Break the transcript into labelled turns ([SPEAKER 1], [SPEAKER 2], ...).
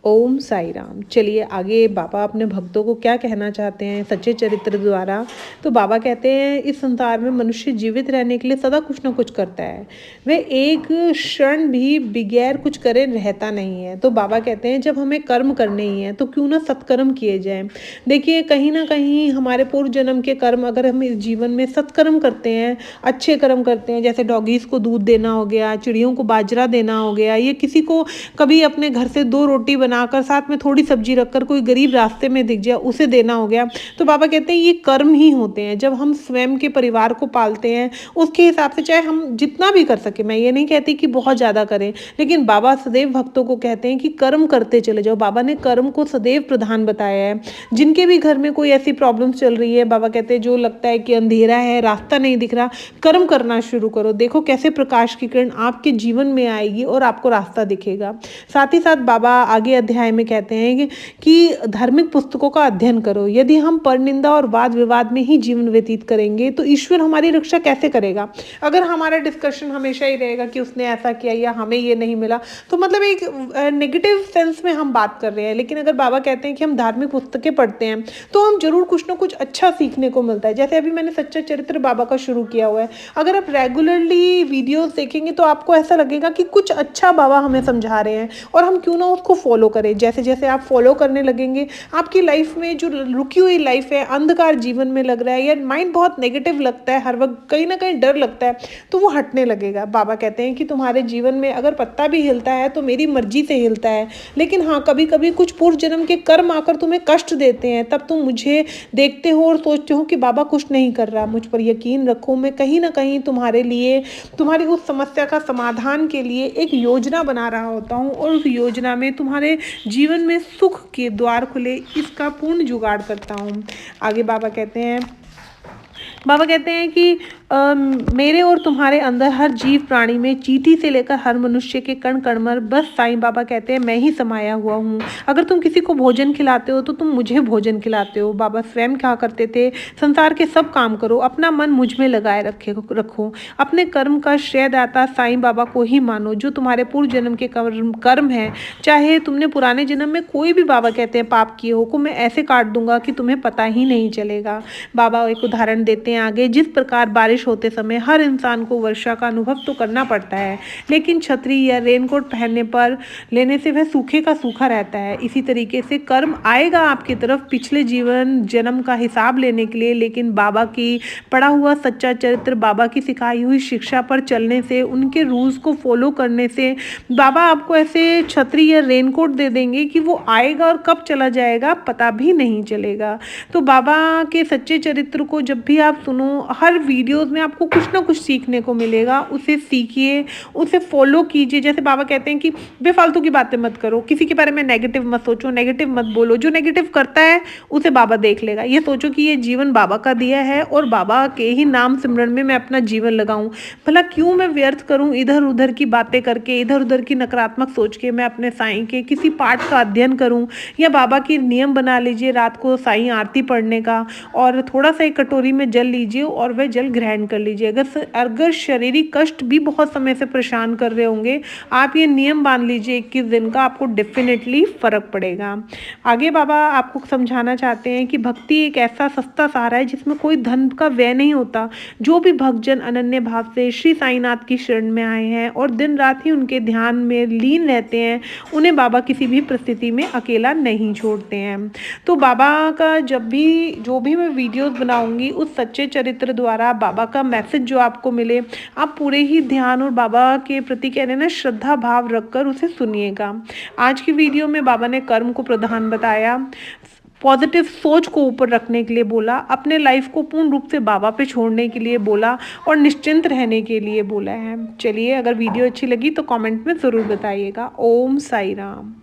[SPEAKER 1] ओम साई राम। चलिए आगे बाबा अपने भक्तों को क्या कहना चाहते हैं सच्चे चरित्र द्वारा। तो बाबा कहते हैं इस संसार में मनुष्य जीवित रहने के लिए सदा कुछ ना कुछ करता है। वह एक क्षण भी बगैर कुछ करे रहता नहीं है। तो बाबा कहते हैं जब हमें कर्म करने ही हैं तो क्यों ना सत्कर्म किए जाएं। देखिए कहीं ना कहीं हमारे पूर्व जन्म के कर्म अगर हम इस जीवन में सत्कर्म करते हैं, अच्छे कर्म करते हैं, जैसे डॉगीज को दूध देना हो गया, चिड़ियों को बाजरा देना हो गया, ये किसी को कभी अपने घर से 2 रोटी बनाकर साथ में थोड़ी सब्जी रखकर कोई गरीब रास्ते में दिख जाए उसे देना हो गया। तो बाबा कहते हैं ये कर्म ही होते हैं। जब हम स्वयं के परिवार को पालते हैं उसके हिसाब से चाहे हम जितना भी कर सके, मैं ये नहीं कहती कि बहुत ज़्यादा करें, लेकिन बाबा सदैव भक्तों को कहते हैं कि कर्म करते चले जाओ। बाबा ने कर्म को सदैव प्रधान बताया है। जिनके भी घर में कोई ऐसी प्रॉब्लम चल रही है, बाबा कहते हैं जो लगता है कि अंधेरा है, रास्ता नहीं दिख रहा, कर्म करना शुरू करो। देखो कैसे प्रकाश की किरण आपके जीवन में आएगी और आपको रास्ता दिखेगा। साथ ही साथ बाबा आगे अध्याय में कहते हैं कि धार्मिक पुस्तकों का अध्ययन करो। यदि हम परनिंदा और वाद विवाद में ही जीवन व्यतीत करेंगे तो ईश्वर हमारी रक्षा कैसे करेगा। अगर हमारा डिस्कशन हमेशा ही रहेगा कि उसने ऐसा किया या हमें ये नहीं मिला, तो मतलब एक नेगेटिव सेंस में हम बात कर रहे हैं। लेकिन अगर बाबा कहते हैं कि हम धार्मिक पुस्तकें पढ़ते हैं तो हम जरूर कुछ ना कुछ अच्छा सीखने को मिलता है। जैसे अभी मैंने सच्चा चरित्र बाबा का शुरू किया हुआ है, अगर आप रेगुलरली वीडियोस देखेंगे तो आपको ऐसा लगेगा कि कुछ अच्छा बाबा हमें समझा रहे हैं और हम क्यों ना उसको फॉलो करें। जैसे जैसे आप फॉलो करने लगेंगे आपकी लाइफ में जो रुकी हुई लाइफ है, अंधकार जीवन में लग रहा है या माइंड बहुत नेगेटिव लगता है, हर वक्त कहीं ना कहीं डर लगता है, तो वो हटने लगेगा। बाबा कहते हैं कि तुम्हारे जीवन में अगर पत्ता भी हिलता है तो मेरी मर्जी से हिलता है, लेकिन हाँ कभी कभी कुछ पूर्व जन्म के कर्म आकर तुम्हें कष्ट देते हैं, तब तुम मुझे देखते हो और सोचते हो कि बाबा कुछ नहीं कर रहा। मुझ पर यकीन रखो, मैं कहीं ना कहीं तुम्हारे लिए, तुम्हारी उस समस्या का समाधान के लिए एक योजना बना रहा होता हूँ और उस योजना में तुम्हारे जीवन में सुख के द्वार खुले इसका पूर्ण जुगाड़ करता हूँ। आगे बाबा कहते हैं कि मेरे और तुम्हारे अंदर हर जीव प्राणी में, चींटी से लेकर हर मनुष्य के कण कण में बस साईं बाबा कहते हैं मैं ही समाया हुआ हूँ। अगर तुम किसी को भोजन खिलाते हो तो तुम मुझे भोजन खिलाते हो। बाबा स्वयं कहा करते थे संसार के सब काम करो, अपना मन मुझ में लगाए रखो, अपने कर्म का श्रेयदाता साईं बाबा को ही मानो। जो तुम्हारे पूर्व जन्म के कर्म है, चाहे तुमने पुराने जन्म में कोई भी, बाबा कहते हैं पाप किए हो, को मैं ऐसे काट दूंगा कि तुम्हें पता ही नहीं चलेगा। बाबा एक उदाहरण देते हैं आगे, जिस प्रकार बारिश होते समय हर इंसान को वर्षा का अनुभव तो करना पड़ता है, लेकिन छतरी या रेनकोट पहनने पर लेने से वह सूखे का सूखा रहता है। इसी तरीके से कर्म आएगा आपकी तरफ पिछले जीवन जन्म का हिसाब लेने के लिए, लेकिन बाबा की पढ़ा हुआ सच्चा चरित्र, बाबा की सिखाई हुई शिक्षा पर चलने से, उनके रूल्स को फॉलो करने से बाबा आपको ऐसे छतरी या रेनकोट दे देंगे कि वो आएगा और कब चला जाएगा पता भी नहीं चलेगा। तो बाबा के सच्चे चरित्र को जब भी आप सुनो, हर वीडियोस में आपको कुछ ना कुछ सीखने को मिलेगा। उसे सीखिए, उसे फॉलो कीजिए। जैसे बाबा कहते हैं कि बेफालतू की बातें मत करो, किसी के बारे में नेगेटिव मत सोचो, नेगेटिव मत बोलो। जो नेगेटिव करता है उसे बाबा देख लेगा। ये सोचो कि ये जीवन बाबा का दिया है और बाबा के ही नाम सिमरन में मैं अपना जीवन लगाऊं। भला क्यों मैं व्यर्थ करूं इधर उधर की बातें करके, इधर उधर की नकारात्मक सोच के। मैं अपने साईं के किसी पाठ का अध्ययन करूं, या बाबा की नियम बना लीजिए रात को साईं आरती पढ़ने का, और थोड़ा सा एक कटोरी में जल लीजिए और वह जल ग्रहण कर लीजिए। अगर शारीरिक कष्ट भी बहुत समय से परेशान कर रहे होंगे, आप ये नियम बांध लीजिए 21 दिन का, आपको डेफिनेटली फर्क पड़ेगा। आगे बाबा आपको समझाना चाहते हैं कि भक्ति एक ऐसा सस्ता सहारा है जिसमें कोई धन का व्यय नहीं होता। जो भी भक्तजन अनन्य भाव से श्री साईनाथ की शरण में आए हैं और दिन रात ही उनके ध्यान में लीन रहते हैं, उन्हें बाबा किसी भी परिस्थिति में अकेला नहीं छोड़ते हैं। तो बाबा का जो भी मैं वीडियोस बनाऊंगी उस सच्चे चरित्र द्वारा बाबा का मैसेज जो आपको मिले, आप पूरे ही ध्यान और बाबा के प्रति कहने ना श्रद्धा भाव रखकर उसे सुनिएगा। आज की वीडियो में बाबा ने कर्म को प्रधान बताया, पॉजिटिव सोच को ऊपर रखने के लिए बोला, अपने लाइफ को पूर्ण रूप से बाबा पे छोड़ने के लिए बोला और निश्चिंत रहने के लिए बोला है। चलिए अगर वीडियो अच्छी लगी तो कमेंट में ज़रूर बताइएगा। ओम साई राम।